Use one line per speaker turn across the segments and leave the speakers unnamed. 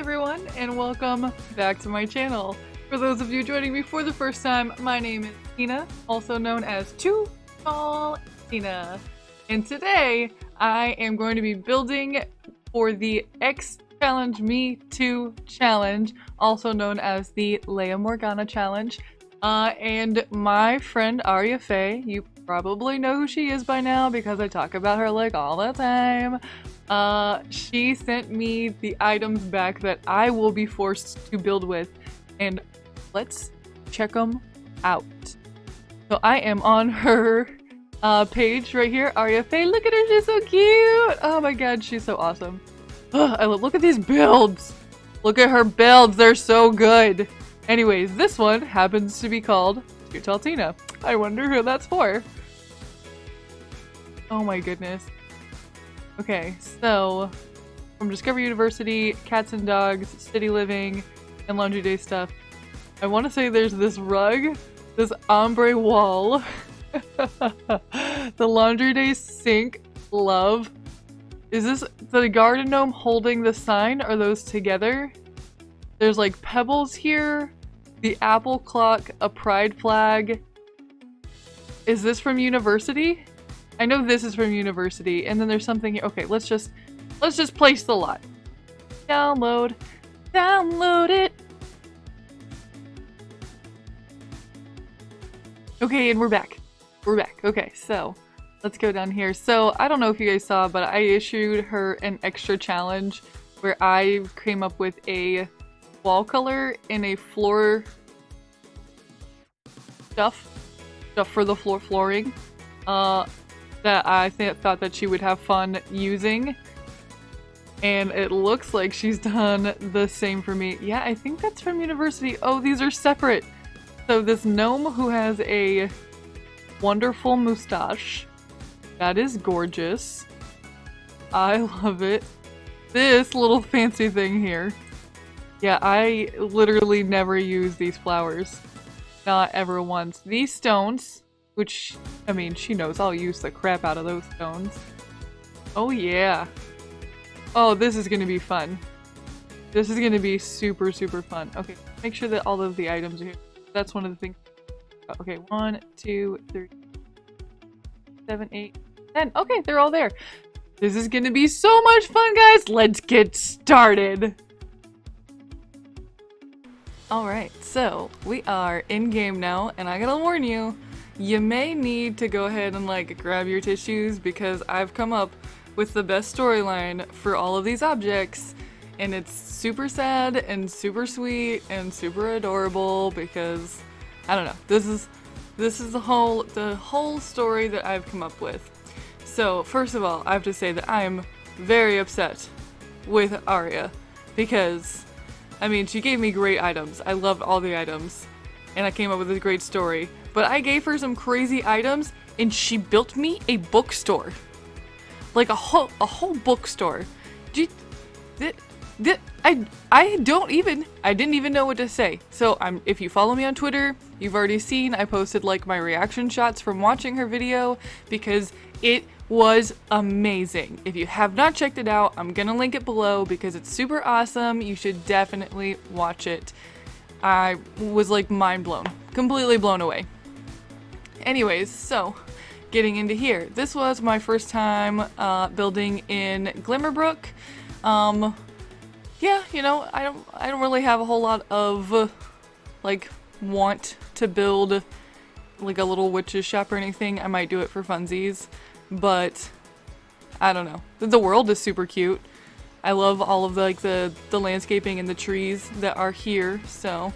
everyone, and welcome back to my channel. For those of you joining me for the first time, my name is Tina, also known as Too Tall Tina. And today, I am going to be building for the X Challenge Me 2 challenge, also known as the Leia Morgana challenge. And my friend Aria Faye, you probably know who she is by now because I talk about her like all the time. She sent me the items back that I will be forced to build with, and let's check them out. So I am on her page right here, Aria Faye. Look at her, she's so cute! Oh my god, she's so awesome. Look at these builds! Look at her builds, they're so good! Anyways, this one happens to be called Too Tall Tina. I wonder who that's for. Oh my goodness. Okay, so from Discover University, Cats and Dogs, City Living, and Laundry Day stuff. I want to say there's this rug, this ombre wall, the Laundry Day sink, love. Is this the garden gnome holding the sign? Are those together? There's like pebbles here, the apple clock, a pride flag. Is this from University? I know this is from University, and then there's something here. Okay, let's just place the lot. Download it. Okay, and we're back. Okay, so let's go down here. So I don't know if you guys saw, but I issued her an extra challenge where I came up with a wall color and a floor stuff for the flooring. That I thought that she would have fun using, and it looks like she's done the same for me. Yeah, I think that's from University. Oh, these are separate. So this gnome who has a wonderful mustache, that is gorgeous. I love it. This little fancy thing here. Yeah, I literally never use these flowers. Not ever once. These stones, which, I mean, she knows I'll use the crap out of those stones. Oh yeah. Oh, this is gonna be fun. This is gonna be super, super fun. Okay, make sure that all of the items are here. That's one of the things. Okay, 1, 2, 3, 7, 8, 10. Okay, they're all there. This is gonna be so much fun, guys! Let's get started! Alright, so we are in game now, and I gotta warn you, you may need to go ahead and like grab your tissues because I've come up with the best storyline for all of these objects, and it's super sad and super sweet and super adorable because I don't know, this is the whole story that I've come up with. So first of all, I have to say that I am very upset with Aria because I mean, she gave me great items. I loved all the items and I came up with a great story. But I gave her some crazy items and she built me a bookstore. Like a whole bookstore. I didn't even know what to say. So if you follow me on Twitter, you've already seen I posted like my reaction shots from watching her video because it was amazing. If you have not checked it out, I'm gonna link it below because it's super awesome. You should definitely watch it. I was like mind blown, completely blown away. Anyways, so getting into here. This was my first time building in Glimmerbrook. Yeah, you know, I don't really have a whole lot of like want to build like a little witch's shop or anything. I might do it for funsies, but I don't know. The world is super cute. I love all of the landscaping and the trees that are here, so.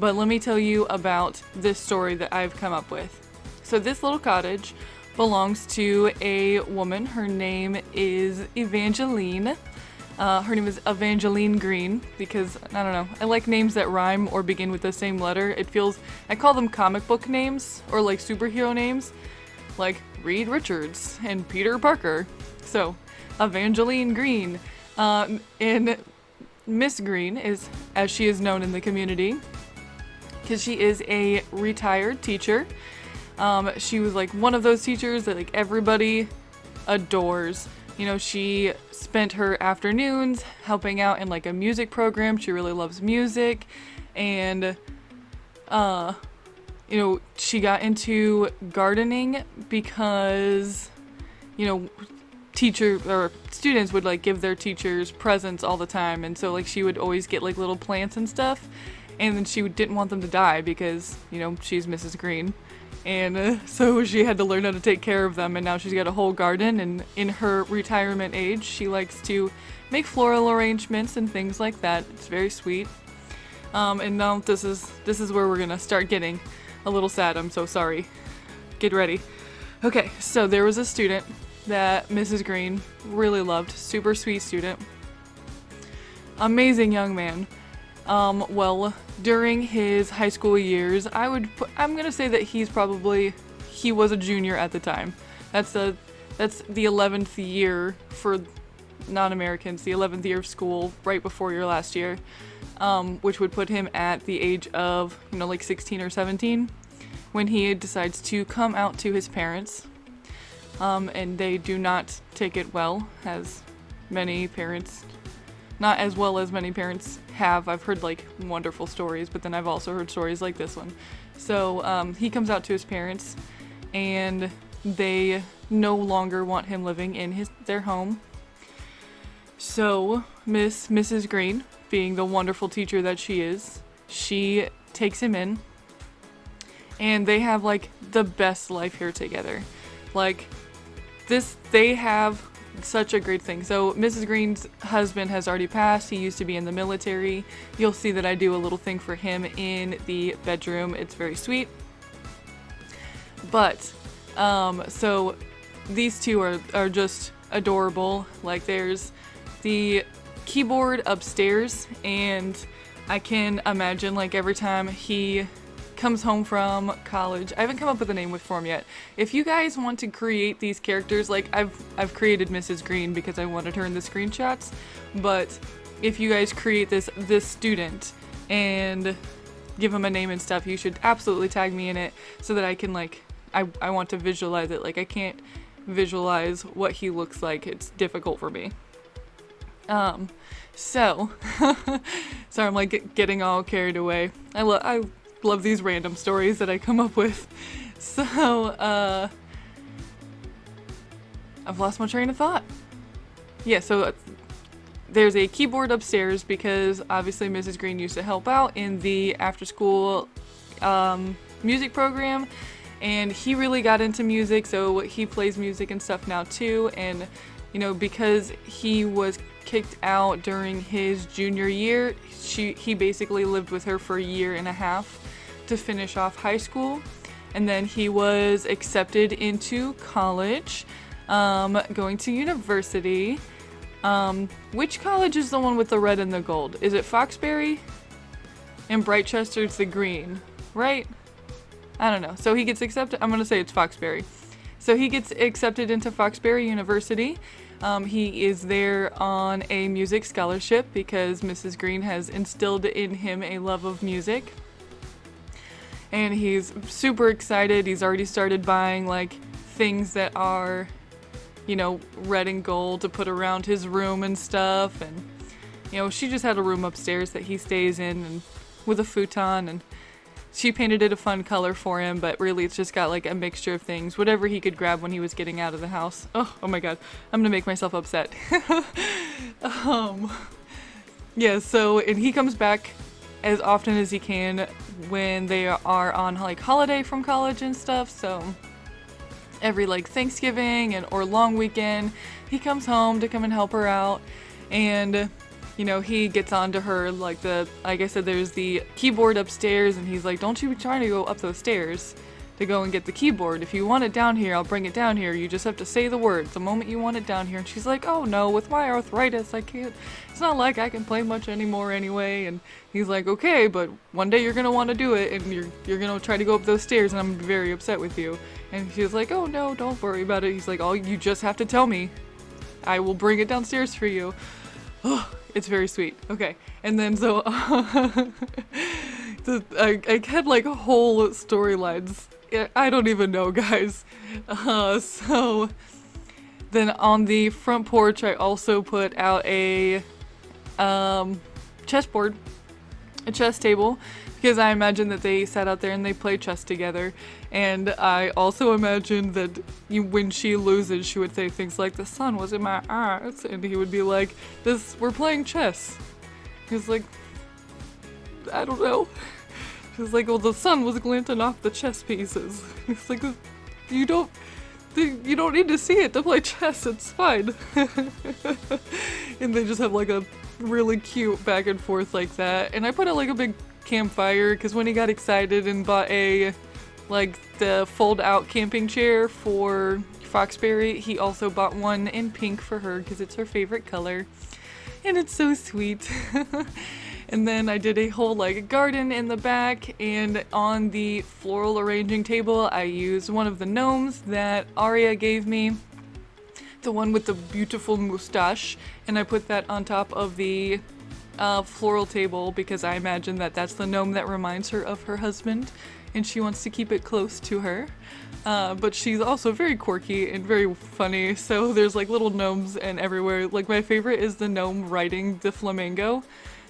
But let me tell you about this story that I've come up with. So this little cottage belongs to a woman. Her name is Evangeline. Her name is Evangeline Green because, I don't know, I like names that rhyme or begin with the same letter. It feels, I call them comic book names or like superhero names, like Reed Richards and Peter Parker. So, Evangeline Green. And Miss Green is, as she is known in the community, because she is a retired teacher. She was like one of those teachers that like everybody adores. You know, she spent her afternoons helping out in like a music program. She really loves music. And, you know, she got into gardening because, you know, teacher or students would like give their teachers presents all the time, and so like she would always get like little plants and stuff, and then she didn't want them to die because, you know, she's Mrs. Green, and so she had to learn how to take care of them, and now she's got a whole garden, and in her retirement age she likes to make floral arrangements and things like that. It's very sweet. And now this is where we're gonna start getting a little sad. I'm so sorry. Get ready. Okay, so there was a student that Mrs. Green really loved. Super sweet student. Amazing young man. Well, during his high school years, I'm gonna say that he was a junior at the time. That's the 11th year for non-Americans, the 11th year of school, right before your last year, which would put him at the age of, you know, like 16 or 17, when he decides to come out to his parents. And they do not take it well, as many parents, not as well as many parents have. I've heard like wonderful stories, but then I've also heard stories like this one. So he comes out to his parents, and they no longer want him living in their home. So Mrs. Green, being the wonderful teacher that she is, she takes him in, and they have like the best life here together. Like, they have such a great thing. So Mrs. Green's husband has already passed. He used to be in the military. You'll see that I do a little thing for him in the bedroom. It's very sweet. But, so these two are just adorable. Like, there's the keyboard upstairs, and I can imagine like every time he comes home from college. I haven't come up with a name for him yet. If you guys want to create these characters, like I've created Mrs. Green because I wanted her in the screenshots, but if you guys create this student and give him a name and stuff, you should absolutely tag me in it so that I can like, I want to visualize it. Like, I can't visualize what he looks like. It's difficult for me. So sorry, I'm like getting all carried away. I love these random stories that I come up with. So, I've lost my train of thought. Yeah, so there's a keyboard upstairs because obviously Mrs. Green used to help out in the after-school music program, and he really got into music, so he plays music and stuff now too. And, you know, because he was kicked out during his junior year, he basically lived with her for a year and a half to finish off high school, and then he was accepted into college, going to university. Which college is the one with the red and the gold? Is it Foxbury? And Brightchester's the green, right? I don't know. So he gets accepted. I'm gonna say it's Foxbury. So he gets accepted into Foxbury University. He is there on a music scholarship because Mrs. Green has instilled in him a love of music. And he's super excited. He's already started buying like things that are, you know, red and gold to put around his room and stuff. And, you know, she just had a room upstairs that he stays in, and with a futon, and she painted it a fun color for him, but really it's just got like a mixture of things, whatever he could grab when he was getting out of the house. Oh my god, I'm gonna make myself upset. Yeah, so, and he comes back as often as he can when they are on like holiday from college and stuff. So every like Thanksgiving or long weekend, he comes home to come and help her out. And, you know, he gets on to her like I said, there's the keyboard upstairs, and he's like, don't you be trying to go up those stairs to go and get the keyboard. If you want it down here, I'll bring it down here. You just have to say the words the moment you want it down here. And she's like, oh no, with my arthritis, I can't. It's not like I can play much anymore anyway. And he's like, okay, but one day you're gonna want to do it, and you're gonna try to go up those stairs, and I'm very upset with you. And she's like, oh no, don't worry about it. He's like, oh, you just have to tell me. I will bring it downstairs for you. Oh, it's very sweet. Okay, and then so I had like whole storylines. I don't even know, guys. So Then on the front porch, I also put out a chessboard, a chess table, because I imagine that they sat out there and they play chess together. And I also imagine that when she loses, she would say things like, "The sun was in my eyes," and he would be like, we're playing chess." He's like, "I don't know." She's like, "Well, the sun was glinting off the chess pieces." It's like, you don't need to see it to play chess, it's fine. And they just have like a really cute back and forth like that. And I put out like a big campfire because when he got excited and bought the fold out camping chair for Foxberry, he also bought one in pink for her because it's her favorite color. And it's so sweet. And then I did a whole garden in the back, and on the floral arranging table I used one of the gnomes that Aria gave me, the one with the beautiful moustache, and I put that on top of the floral table because I imagine that that's the gnome that reminds her of her husband and she wants to keep it close to her. But she's also very quirky and very funny, so there's little gnomes and everywhere. My favorite is the gnome riding the flamingo.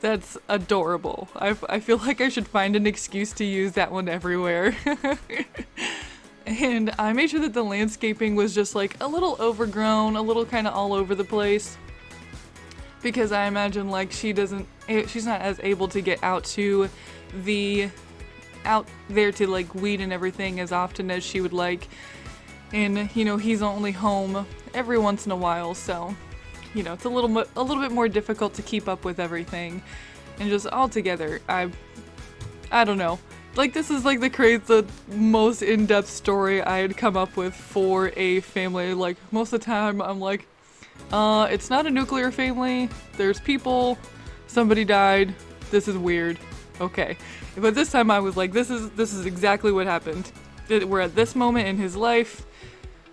That's adorable. I feel like I should find an excuse to use that one everywhere. And I made sure that the landscaping was just a little overgrown, a little kind of all over the place. Because I imagine she's not as able to get out there to weed and everything as often as she would like. And he's only home every once in a while, so it's a little bit more difficult to keep up with everything. And just all together, I don't know. This is the most in-depth story I had come up with for a family. Most of the time I'm it's not a nuclear family, there's people, somebody died, this is weird. Okay. But this time I was this is exactly what happened. We're at this moment in his life.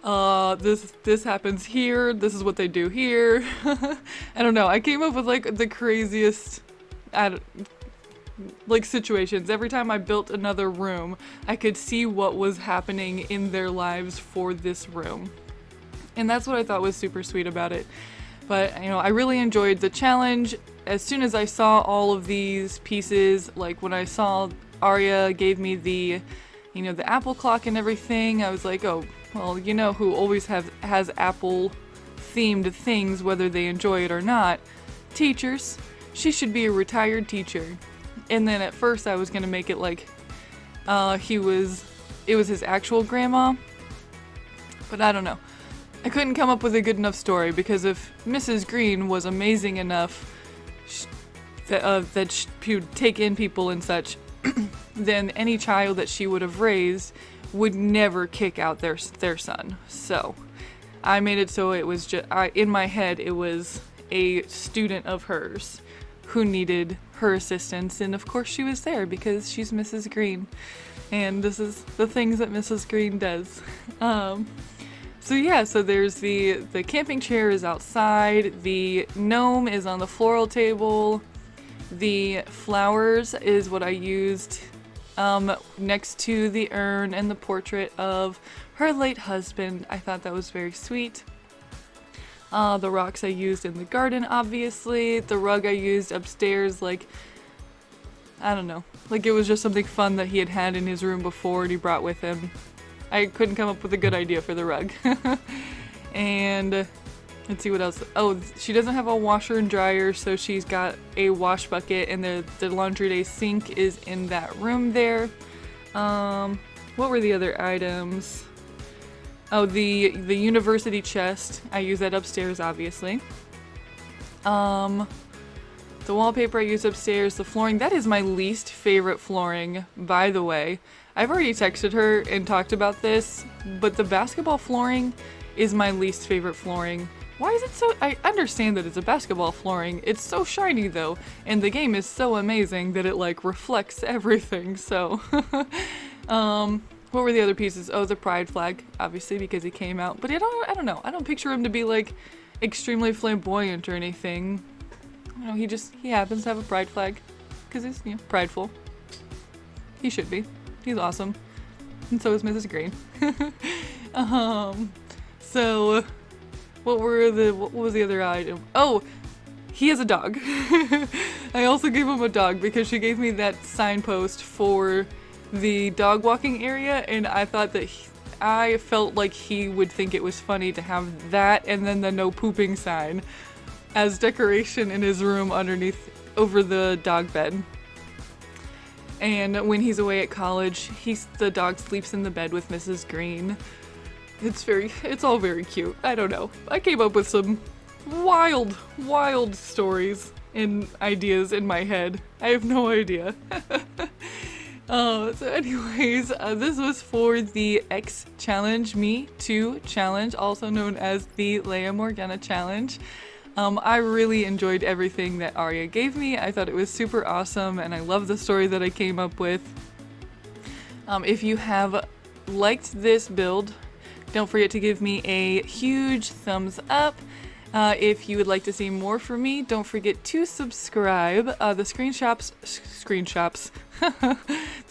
This happens here, this is what they do here. I don't know, I came up with the craziest situations. Every time I built another room, I could see what was happening in their lives for this room. And that's what I thought was super sweet about it. But, I really enjoyed the challenge. As soon as I saw all of these pieces, when I saw Arya gave me the apple clock and everything, I was like, oh, well, who always has apple themed things, whether they enjoy it or not? Teachers. She should be a retired teacher. And then at first I was gonna make it it was his actual grandma. But I don't know. I couldn't come up with a good enough story, because if Mrs. Green was amazing enough that she would take in people and such, then any child that she would have raised would never kick out their son. So I made it so it was just, in my head, it was a student of hers who needed her assistance, and of course she was there because she's Mrs. Green, and this is the things that Mrs. Green does. So there's the camping chair is outside, the gnome is on the floral table, the flowers is what I used next to the urn and the portrait of her late husband. I thought that was very sweet. The rocks I used in the garden, obviously. The rug I used upstairs, I don't know. It was just something fun that he had in his room before and he brought with him. I couldn't come up with a good idea for the rug. And let's see what else. Oh, she doesn't have a washer and dryer, so she's got a wash bucket, and the laundry day sink is in that room there. What were the other items? Oh, the university chest. I use that upstairs, obviously. The wallpaper I use upstairs. The flooring. That is my least favorite flooring, by the way. I've already texted her and talked about this, but the basketball flooring is my least favorite flooring. Why is it so... I understand that it's a basketball flooring. It's so shiny, though, and the game is so amazing that it, reflects everything, so... What were the other pieces? Oh, the pride flag, obviously, because he came out. But I don't know. I don't picture him to be, extremely flamboyant or anything. He happens to have a pride flag. Because he's, prideful. He should be. He's awesome. And so is Mrs. Green. So, what was the other item? Oh, he has a dog. I also gave him a dog because she gave me that signpost for the dog walking area, and I thought that I felt like he would think it was funny to have that and then the no pooping sign as decoration in his room underneath over the dog bed. And when he's away at college, the dog sleeps in the bed with Mrs. Green. It's all very cute. I don't know. I came up with some wild stories and ideas in my head. I have no idea. So anyways, this was for the X Challenge Me Too Challenge, also known as the Leia Morgana Challenge. I really enjoyed everything that Arya gave me. I thought it was super awesome, and I love the story that I came up with. If you have liked this build, don't forget to give me a huge thumbs up. If you would like to see more from me, don't forget to subscribe. The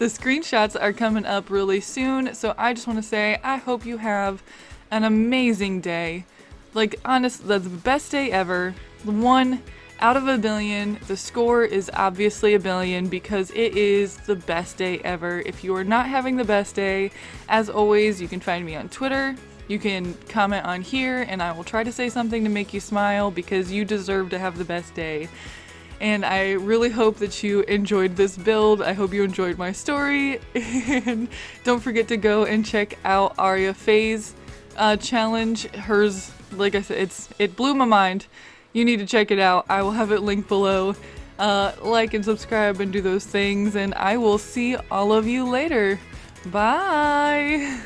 screenshots are coming up really soon, so I just want to say I hope you have an amazing day. Like, honest, the best day ever. 1 out of a billion. The score is obviously a billion because it is the best day ever. If you are not having the best day, as always, you can find me on Twitter. You can comment on here, and I will try to say something to make you smile because you deserve to have the best day. And I really hope that you enjoyed this build. I hope you enjoyed my story. And don't forget to go and check out Arya Faye's challenge. Hers, like I said, it blew my mind. You need to check it out. I will have it linked below. Like and subscribe and do those things, and I will see all of you later. Bye!